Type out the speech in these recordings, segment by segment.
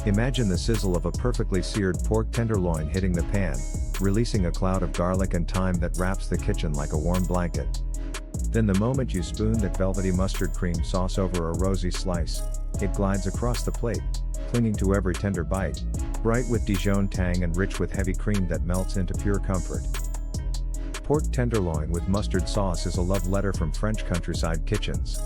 Imagine the sizzle of a perfectly seared pork tenderloin hitting the pan, releasing a cloud of garlic and thyme that wraps the kitchen like a warm blanket. Then the moment you spoon that velvety mustard cream sauce over a rosy slice, it glides across the plate, clinging to every tender bite, bright with Dijon tang and rich with heavy cream that melts into pure comfort. Pork tenderloin with mustard sauce is a love letter from French countryside kitchens.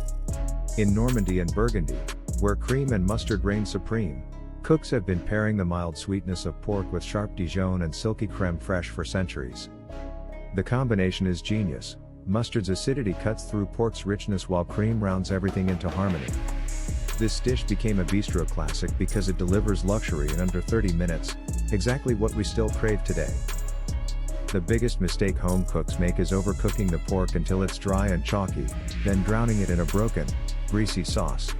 In Normandy and Burgundy, where cream and mustard reign supreme, cooks have been pairing the mild sweetness of pork with sharp Dijon and silky crème fraîche for centuries. The combination is genius. Mustard's acidity cuts through pork's richness while cream rounds everything into harmony. This dish became a bistro classic because it delivers luxury in under 30 minutes, exactly what we still crave today. The biggest mistake home cooks make is overcooking the pork until it's dry and chalky, then drowning it in a broken, greasy sauce.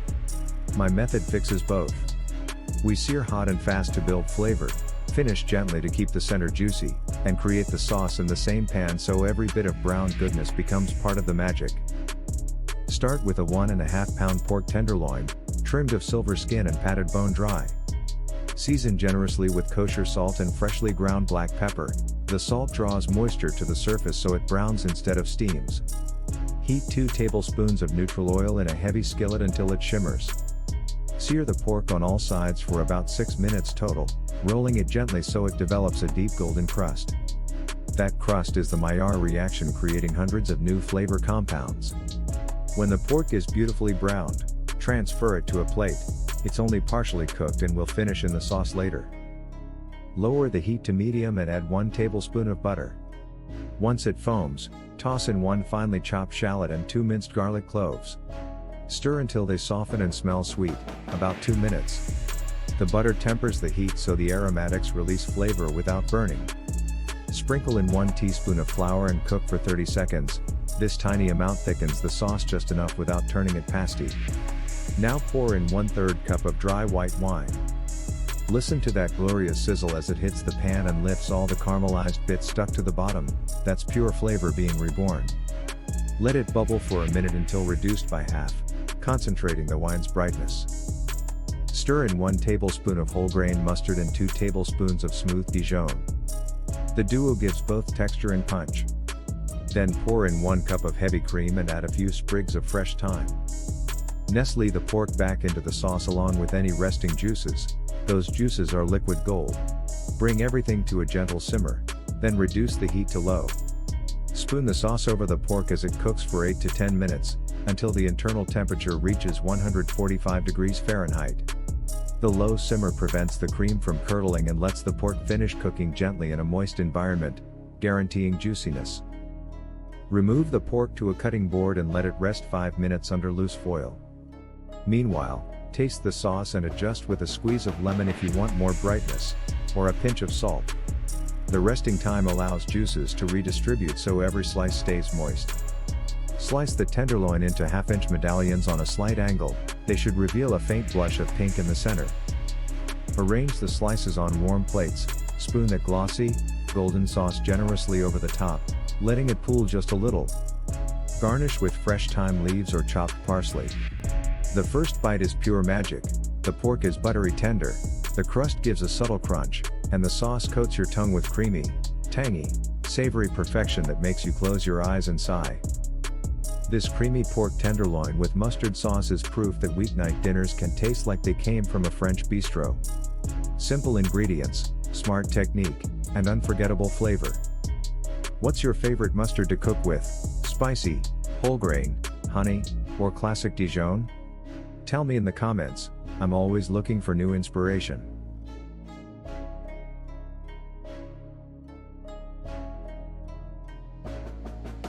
My method fixes both. We sear hot and fast to build flavor, finish gently to keep the center juicy, and create the sauce in the same pan so every bit of brown goodness becomes part of the magic. Start with a 1.5 pound pork tenderloin, trimmed of silver skin and patted bone dry. Season generously with kosher salt and freshly ground black pepper. The salt draws moisture to the surface so it browns instead of steams. Heat 2 tablespoons of neutral oil in a heavy skillet until it shimmers. Sear the pork on all sides for about 6 minutes total, rolling it gently so it develops a deep golden crust. That crust is the Maillard reaction, creating hundreds of new flavor compounds. When the pork is beautifully browned, transfer it to a plate. It's only partially cooked and will finish in the sauce later. Lower the heat to medium and add 1 tablespoon of butter. Once it foams, toss in 1 finely chopped shallot and 2 minced garlic cloves. Stir until they soften and smell sweet, about 2 minutes. The butter tempers the heat so the aromatics release flavor without burning. Sprinkle in 1 teaspoon of flour and cook for 30 seconds. This tiny amount thickens the sauce just enough without turning it pasty. Now pour in 1/3 cup of dry white wine. Listen to that glorious sizzle as it hits the pan and lifts all the caramelized bits stuck to the bottom. That's pure flavor being reborn. Let it bubble for a minute until reduced by half, concentrating the wine's brightness. Stir in 1 tablespoon of whole grain mustard and 2 tablespoons of smooth Dijon. The duo gives both texture and punch. Then pour in 1 cup of heavy cream and add a few sprigs of fresh thyme. Nestle the pork back into the sauce along with any resting juices. Those juices are liquid gold. Bring everything to a gentle simmer, then reduce the heat to low. Spoon the sauce over the pork as it cooks for 8 to 10 minutes, until the internal temperature reaches 145 degrees Fahrenheit. The low simmer prevents the cream from curdling and lets the pork finish cooking gently in a moist environment, guaranteeing juiciness. Remove the pork to a cutting board and let it rest 5 minutes under loose foil. Meanwhile, taste the sauce and adjust with a squeeze of lemon if you want more brightness, or a pinch of salt. The resting time allows juices to redistribute so every slice stays moist. Slice the tenderloin into half-inch medallions on a slight angle. They should reveal a faint blush of pink in the center. Arrange the slices on warm plates, spoon that glossy, golden sauce generously over the top, letting it cool just a little. Garnish with fresh thyme leaves or chopped parsley. The first bite is pure magic. The pork is buttery tender, the crust gives a subtle crunch, and the sauce coats your tongue with creamy, tangy, savory perfection that makes you close your eyes and sigh. This creamy pork tenderloin with mustard sauce is proof that weeknight dinners can taste like they came from a French bistro. Simple ingredients, smart technique, and unforgettable flavor. What's your favorite mustard to cook with? Spicy, whole grain, honey, or classic Dijon? Tell me in the comments. I'm always looking for new inspiration.